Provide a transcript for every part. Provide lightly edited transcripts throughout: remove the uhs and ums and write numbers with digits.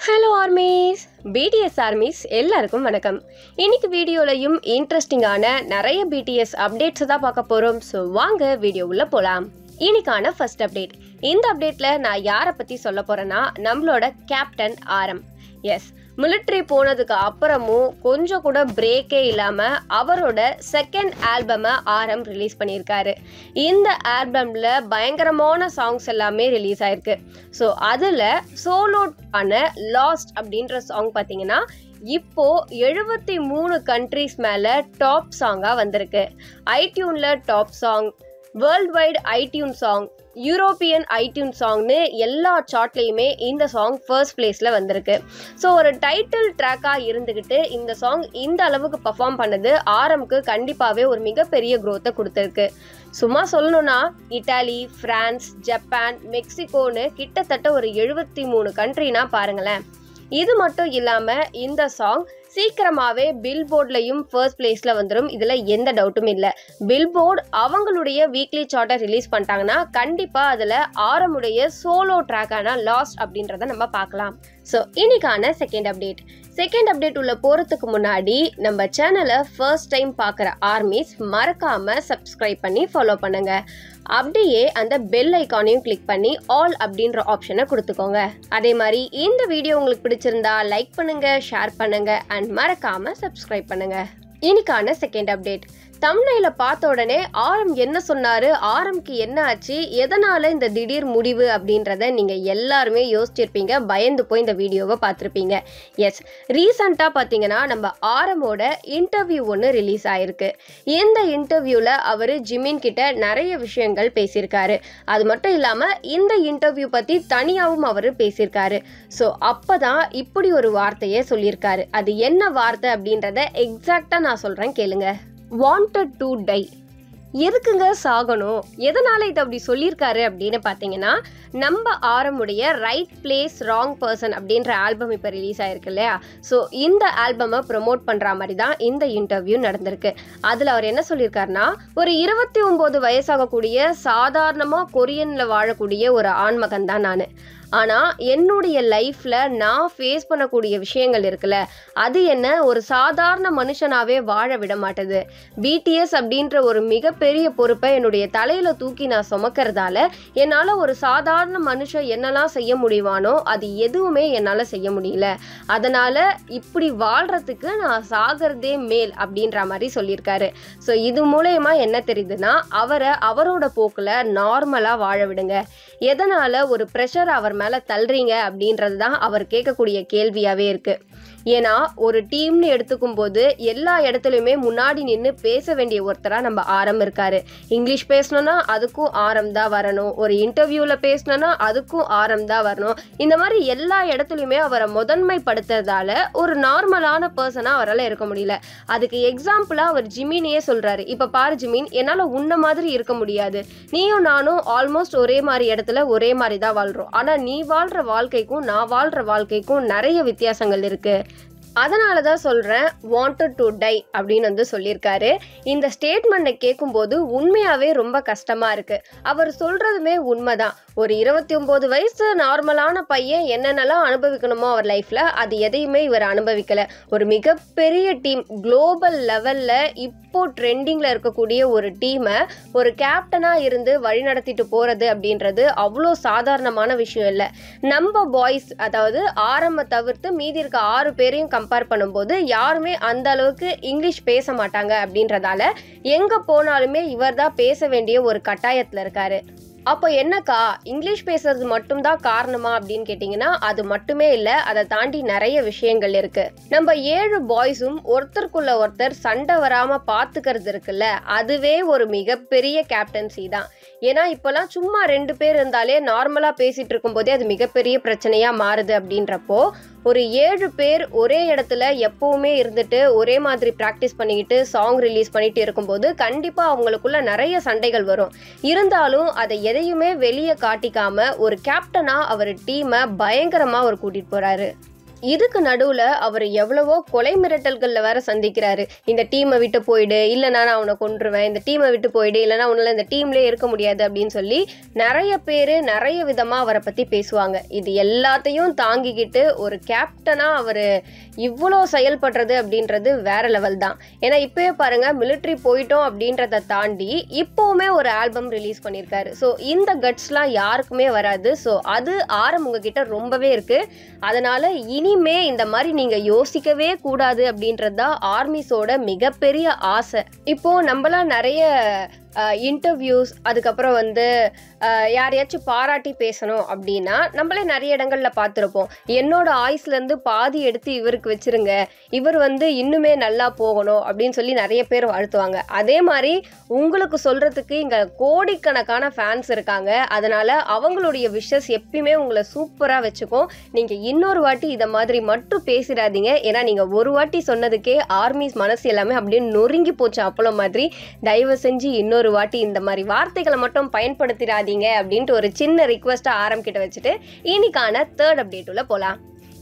Hello armies, BDS armies எல்லாருக்கும் வணக்கம். இன்னைக்கு வீடியோலையும் இன்ட்ரெஸ்டிங்கான நிறைய பிடிஎஸ் அப்டேட்ஸ் தான் பார்க்க போகிறோம். ஸோ வாங்க வீடியோ உள்ள போகலாம். இன்னைக்கான ஃபர்ஸ்ட் அப்டேட். இந்த அப்டேட்டில் நான் யாரை பற்றி சொல்ல போகிறேன்னா நம்மளோட கேப்டன் ஆரம். எஸ், மிலிட்ரி போனதுக்கு அப்புறமும் கொஞ்சம் கூட பிரேக்கே இல்லாமல் அவரோட செகண்ட் ஆல்பமை ஆரம் ரிலீஸ் பண்ணியிருக்காரு. இந்த ஆல்பமில் பயங்கரமான சாங்ஸ் எல்லாமே ரிலீஸ் ஆயிருக்கு. ஸோ அதில் சோலோ ஆன லாஸ்ட் அப்படின்ற சாங் பார்த்தீங்கன்னா இப்போ 73 கண்ட்ரீஸ் மேலே டாப் சாங்காக வந்திருக்கு. ஐடியூனில் top song, world wide iTune song, European iTune சாங்னு எல்லா சார்ட்லேயுமே இந்த சாங் ஃபர்ஸ்ட் பிளேஸில் வந்திருக்கு. ஸோ ஒரு டைட்டில் ட்ராக்காக இருந்துக்கிட்டு இந்த சாங் இந்த அளவுக்கு பர்ஃபார்ம் பண்ணது ஆரம்க்கு கண்டிப்பாகவே ஒரு மிகப்பெரிய க்ரோத்தை கொடுத்துருக்கு. சும்மா சொல்லணும்னா இட்டாலி, ஃப்ரான்ஸ், ஜப்பான், மெக்சிகோன்னு கிட்டத்தட்ட ஒரு 73 கண்ட்ரினா பாருங்களேன். இது மட்டும் இல்லாமல் இந்த சாங் சீக்கிரமாகவே பில்போர்ட்லையும் ஃபர்ஸ்ட் பிளேஸில் வந்துடும். இதில் எந்த டவுட்டும் இல்லை. பில்போர்ட் அவங்களுடைய வீக்லி சார்ட்டை ரிலீஸ் பண்ணிட்டாங்கன்னா கண்டிப்பாக அதில் ஆரமுடைய சோலோ ட்ராக்கான லாஸ்ட் அப்படின்றத நம்ம பார்க்கலாம். ஸோ இன்னைக்கான செகண்ட் அப்டேட் உள்ள போகிறதுக்கு முன்னாடி நம்ம சேனலை ஃபர்ஸ்ட் டைம் பார்க்குற ஆர்மீஸ் மறக்காமல் சப்ஸ்கிரைப் பண்ணி ஃபாலோ பண்ணுங்க. அப்படியே அந்த பெல் ஐக்கானையும் கிளிக் பண்ணி ஆல் அப்படின்ற ஆப்ஷனை கொடுத்துக்கோங்க. அதே மாதிரி இந்த வீடியோ உங்களுக்கு பிடிச்சிருந்தா லைக் பண்ணுங்க, ஷேர் பண்ணுங்க அண்ட் மறக்காம சப்ஸ்கிரைப் பண்ணுங்க. இன்னைக்கான செகண்ட் அப்டேட். தம்ப்நெயில பார்த்த உடனே ஆரம் என்ன சொன்னாரு, ஆரம்க்கு என்ன ஆச்சு, எதனால இந்த திடீர் முடிவு அப்படின்றத நீங்க எல்லாருமே யோசிச்சிருப்பீங்க. பயந்து போய் இந்த வீடியோவை பார்த்துருப்பீங்க. எஸ், ரீசண்டாக பார்த்தீங்கன்னா நம்ம ஆரமோட இன்டர்வியூ ஒன்று ரிலீஸ் ஆயிருக்கு. இந்த இன்டர்வியூவில் அவர் ஜிமின் கிட்ட நிறைய விஷயங்கள் பேசியிருக்காரு. அது மட்டும் இல்லாமல் இந்த இன்டர்வியூ பற்றி தனியாகவும் அவர் பேசியிருக்காரு. ஸோ அப்போ தான் இப்படி ஒரு வார்த்தையே சொல்லியிருக்காரு. அது என்ன வார்த்தை அப்படின்றத எக்ஸாக்டாக நான் சொல்கிறேன், கேளுங்க. Wanted to tie. எதுக்குங்க சாகணும், எதனால இது அப்படி சொல்லியிருக்காரு அப்படின்னு பார்த்தீங்கன்னா நம்ம ஆரமுடைய ரைட் பிளேஸ் ராங் பர்சன் அப்படின்ற ஆல்பம் இப்போ ரிலீஸ் ஆயிருக்கு இல்லையா. ஸோ இந்த ஆல்பமை ப்ரொமோட் பண்ணுற மாதிரி தான் இந்த இன்டர்வியூ நடந்திருக்கு. அதில் அவர் என்ன சொல்லியிருக்காருன்னா, ஒரு 29 வயசாகக்கூடிய சாதாரணமாக கொரியனில் வாழக்கூடிய ஒரு ஆண்மகன் தான் நான். ஆனால் என்னுடைய லைஃப்பில் நான் ஃபேஸ் பண்ணக்கூடிய விஷயங்கள் இருக்குல்ல, அது என்ன ஒரு சாதாரண மனுஷனாகவே வாழ விட மாட்டேது. பிடிஎஸ் அப்படின்ற ஒரு மிகப்பெரிய பொறுப்பை என்னுடைய தலையில் தூக்கி நான் சுமக்கிறதால என்னால் ஒரு சாதாரண மனுஷன் என்னெல்லாம் செய்ய முடியுமானோ அது எதுவுமே என்னால் செய்ய முடியல. அதனால் இப்படி வாழ்கிறதுக்கு நான் சாகிறதே மேல் அப்படின்ற மாதிரி சொல்லியிருக்காரு. ஸோ இது மூலயமா என்ன தெரியுதுன்னா அவரோட போக்கில் நார்மலாக வாழ விடுங்க. எதனால் ஒரு ப்ரெஷர் அவர் மேலே தள்ளுறீங்க அப்படின்றது தான் அவர் கேட்கக்கூடிய கேள்வியாகவே இருக்குது. ஏன்னா ஒரு டீம்னு எடுத்துக்கும் போது எல்லா இடத்துலையுமே முன்னாடி நின்று பேச வேண்டிய ஒருத்தராக நம்ம ஆரம் இருக்காரு. இங்கிலீஷ் பேசணும்னா அதுக்கும் ஆரம் தான் வரணும், ஒரு இன்டர்வியூவில் பேசணும்னா அதுக்கும் ஆரம் தான் வரணும். இந்த மாதிரி எல்லா இடத்துலையுமே அவரை முதன்மைப்படுத்துறதால ஒரு நார்மலான பர்சனாக அவரால் இருக்க முடியல. அதுக்கு எக்ஸாம்பிளாக அவர் ஜிமினையே சொல்கிறாரு. இப்போ பாரு ஜிமின், என்னால் உன்ன மாதிரி இருக்க முடியாது. நீயும் நானும் ஆல்மோஸ்ட் ஒரே மாதிரி இடத்துல ஒரே மாதிரி தான் வாழ்கிறோம். ஆனால் நீ வாழ்கிற வாழ்க்கைக்கும் நான் வாழ்கிற வாழ்க்கைக்கும் நிறைய வித்தியாசங்கள் இருக்குது. அதனால தான் சொல்கிறேன் வாண்டட் டு டை அப்படின்னு சொல்லியிருக்காரு. இந்த ஸ்டேட்மெண்ட்டை கேட்கும்போது உண்மையாகவே ரொம்ப கஷ்டமாக இருக்குது. அவர் சொல்கிறதுமே உண்மைதான். ஒரு 29 வயசு நார்மலான பையன் என்னென்னலாம் அனுபவிக்கணுமோ அவர் லைஃப்பில் அது எதையுமே இவர் அனுபவிக்கலை. ஒரு மிகப்பெரிய டீம், குளோபல் லெவலில் இப்போ ட்ரெண்டிங்கில் இருக்கக்கூடிய ஒரு டீமை ஒரு கேப்டனாக இருந்து வழிநடத்திட்டு போகிறது அப்படின்றது அவ்வளோ சாதாரணமான விஷயம் இல்லை. நம்ம பாய்ஸ், அதாவது ஆரம்ப தவிர்த்து மீதி இருக்க 6 பேரையும் கம்பேர் பண்ணும்போது யாருமே அந்த அளவுக்கு இங்கிலீஷ் பேச மாட்டாங்க. அப்படின்றதால எங்கே போனாலுமே இவர் தான் பேச வேண்டிய ஒரு கட்டாயத்தில் இருக்காரு. அப்போ என்னக்கா இங்கிலீஷ் பேசுறது மட்டும்தான் காரணமா அப்படின்னு கேட்டிங்கன்னா அது மட்டுமே இல்லை. அதை தாண்டி நிறைய விஷயங்கள் இருக்குது. நம்ம 7 பாய்ஸும் ஒருத்தருக்குள்ள ஒருத்தர் சண்டை வராமல் பார்த்துக்கிறது இருக்குல்ல, அதுவே ஒரு மிகப்பெரிய கேப்டன்சி தான். ஏன்னா இப்போலாம் சும்மா 2 பேர் இருந்தாலே நார்மலாக பேசிகிட்டு இருக்கும்போதே அது மிகப்பெரிய பிரச்சனையாக மாறுது. அப்படின்றப்போ ஒரு 7 பேர் ஒரே இடத்துல எப்பவுமே இருந்துட்டு ஒரே மாதிரி ப்ராக்டிஸ் பண்ணிக்கிட்டு சாங் ரிலீஸ் பண்ணிட்டு இருக்கும்போது கண்டிப்பாக அவங்களுக்குள்ள நிறைய சண்டைகள் வரும். இருந்தாலும் அதை எதையுமே வெளியே காட்டிக்காம ஒரு கேப்டனாக அவர் டீமை பயங்கரமாக அவர் கூட்டிகிட்டு போகிறாரு. இதுக்கு நடுவில் அவர் எவ்வளவோ கொலை மிரட்டல்களில் வேற சந்திக்கிறாரு. இந்த டீமை விட்டு போயிடு, இல்லைனா நான் அவனை கொன்றுவேன், இந்த டீமை விட்டு போயிடு, இல்லைனா உன்னால இந்த டீம்லேயே இருக்க முடியாது அப்படின்னு சொல்லி நிறைய பேர் நிறைய விதமாக அவரை பற்றி பேசுவாங்க. இது எல்லாத்தையும் தாங்கிக்கிட்டு ஒரு கேப்டனாக அவர் இவ்வளோ செயல்படுறது அப்படின்றது வேற லெவல் தான். ஏன்னா இப்போயே பாருங்க, மிலிட்ரி போயிட்டோம் அப்படின்றத தாண்டி இப்போவுமே ஒரு ஆல்பம் ரிலீஸ் பண்ணியிருக்காரு. ஸோ இந்த கட்ஸ்லாம் யாருக்குமே வராது. ஸோ அது உங்ககிட்ட ரொம்பவே இருக்கு. அதனால இனிமே இந்த மாதிரி நீங்க யோசிக்கவே கூடாது அப்படின்றது தான் ஆர்மிஸோட மிகப்பெரிய ஆசை. இப்போ நம்மளாம் நிறைய இன்டர்வியூஸ், அதுக்கப்புறம் யாரையாச்சும் பாராட்டி பேசணும் அப்படின்னா நம்மளே நிறைய இடங்கள்ல பார்த்துருப்போம். என்னோட ஆயுஸ்லேருந்து பாதி எடுத்து இவருக்கு வச்சிருங்க, இவர் இன்னுமே நல்லா போகணும் அப்படின்னு சொல்லி நிறைய பேர் வாழ்த்துவாங்க. அதே மாதிரி உங்களுக்கு சொல்றதுக்கு இங்க கோடிக்கணக்கான ஃபேன்ஸ் இருக்காங்க. அதனால அவங்களுடைய விஷஸ் எப்பயுமே உங்களை சூப்பரா வச்சுக்கும். நீங்க இன்னொரு வாட்டி இதை மாதிரி மட்டும் பேசிடாதீங்க. ஏன்னா நீங்க ஒரு வாட்டி சொன்னதுக்கே ஆர்மிஸ் மனசு எல்லாமே அப்படியே நொறுங்கி போச்சு அப்பளோ மாதிரி. தயவு செஞ்சு இன்னொரு வாட்டி இந்த மாதிரி வார்த்தைகளை மட்டும் பயன்படுத்திடாதீங்க அப்படின்ட்டு ஒரு சின்ன ரிக்வெஸ்ட்டை ஆரம்பிக்கிட்ட வச்சுட்டு இன்னைக்கான தேர்ட் அப்டேட் உள்ள போகலாம்.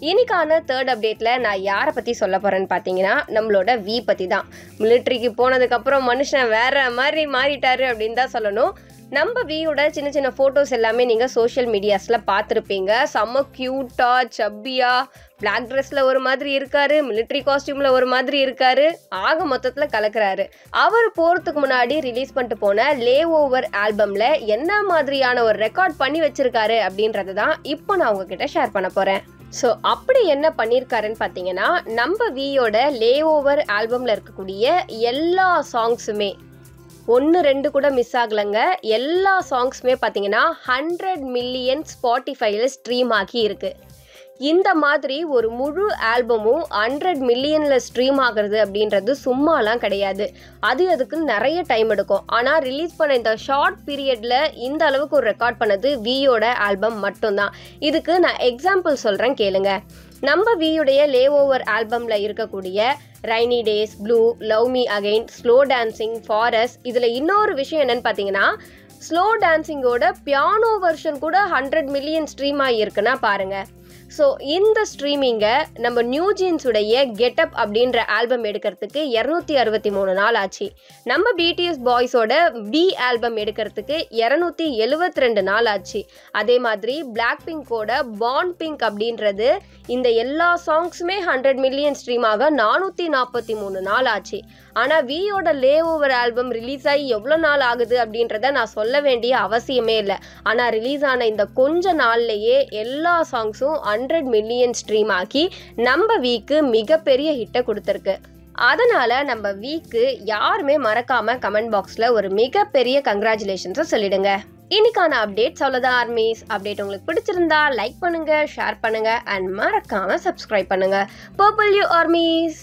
இன்னைக்கான தேர்ட் அப்டேட்ல நான் யாரை பத்தி சொல்ல போறேன்னு பார்த்தீங்கன்னா, நம்மளோட வி பத்தி தான். மிலிட்ரிக்கு போனதுக்கப்புறம் மனுஷன் வேற மாதிரி மாறிட்டாரு அப்படின்னு தான் சொல்லணும். நம்ம வியோட சின்ன சின்ன ஃபோட்டோஸ் எல்லாமே நீங்கள் சோஷியல் மீடியாஸில் பார்த்துருப்பீங்க. செம்ம க்யூட்டா சப்பியா பிளாக் ட்ரெஸ்ல ஒரு மாதிரி இருக்காரு, மிலிட்ரி காஸ்டியூம்ல ஒரு மாதிரி இருக்காரு, ஆக மொத்தத்தில் கலக்குறாரு. அவர் போகிறதுக்கு முன்னாடி ரிலீஸ் பண்ணிட்டு போன லே ஓவர் ஆல்பம்ல என்ன மாதிரியான ஒரு ரெக்கார்ட் பண்ணி வச்சிருக்காரு அப்படின்றது தான் இப்போ நான் உங்ககிட்ட ஷேர் பண்ண போகிறேன். ஸோ அப்படி என்ன பண்ணியிருக்காருன்னு பார்த்தீங்கன்னா, நம்ம வியோட லே ஓவர் ஆல்பமில் இருக்கக்கூடிய எல்லா சாங்ஸுமே 1-2 கூட மிஸ் ஆகலைங்க. எல்லா சாங்ஸுமே பார்த்தீங்கன்னா 100 மில்லியன் ஸ்பாட்டிஃபைல ஸ்ட்ரீம் ஆகி இருக்கு. இந்த மாதிரி ஒரு முழு ஆல்பமும் 100 மில்லியனில் ஸ்ட்ரீம் ஆகிறது அப்படின்றது சும்மாலாம் கிடையாது. அதுக்கு நிறைய டைம் எடுக்கும். ஆனால் ரிலீஸ் பண்ண இந்த ஷார்ட் பீரியடில் இந்த அளவுக்கு ஒரு ரெக்கார்ட் பண்ணது வியோட ஆல்பம் மட்டும்தான். இதுக்கு நான் எக்ஸாம்பிள் சொல்கிறேன் கேளுங்க. நம்ம வியுடைய லே ஓவர் ஆல்பமில் இருக்கக்கூடிய rainy days, blue, love me again, slow dancing, forest. இதில் இன்னொரு விஷயம் என்னன்னு பார்த்தீங்கன்னா, ஸ்லோ டான்சிங்கோட பியானோ வெர்ஷன் கூட 100 மில்லியன் ஸ்ட்ரீம் ஆகியிருக்குன்னா பாருங்க. ஸோ இந்த ஸ்ட்ரீமிங்கை நம்ம நியூ ஜீன்ஸுடைய கெட்டப் அப்படின்ற ஆல்பம் எடுக்கிறதுக்கு 263 நாள் ஆச்சு. நம்ம பிடிஎஸ் பாய்ஸோட பி ஆல்பம் எடுக்கிறதுக்கு 272 நாள் ஆச்சு. அதே மாதிரி பிளாக் பிங்கோட பார்ன் பிங்க் அப்படின்றது இந்த எல்லா சாங்ஸுமே 100 மில்லியன் ஸ்ட்ரீம் ஆக 443 நாள் ஆச்சு. ஆனால் வியோட லே ஓவர் ஆல்பம் ரிலீஸ் ஆகி எவ்வளோ நாள் ஆகுது அப்படின்றத நான் சொல்ல வேண்டிய அவசியமே இல்லை. ஆனால் ரிலீஸ் ஆன இந்த கொஞ்ச நாள்லேயே எல்லா சாங்ஸும் 100 மில்லியன் ஸ்ட்ரீம் ஆக்கி நம்ம வீக்கு மிகப்பெரிய ஹிட்டை கொடுத்துருக்கு. அதனால நம்ம வீக்கு யாருமே மறக்காம கமெண்ட் பாக்ஸில் ஒரு மிகப்பெரிய கங்க்ராச்சுலேஷன்ஸை சொல்லிடுங்க. இன்னைக்கான அப்டேட்ஸ் அவ்வளோதான் ஆர்மிஸ். அப்டேட் உங்களுக்கு பிடிச்சிருந்தா லைக் பண்ணுங்க, ஷேர் பண்ணுங்க அண்ட் மறக்காம சப்ஸ்கிரைப் பண்ணுங்க. Purple you armies.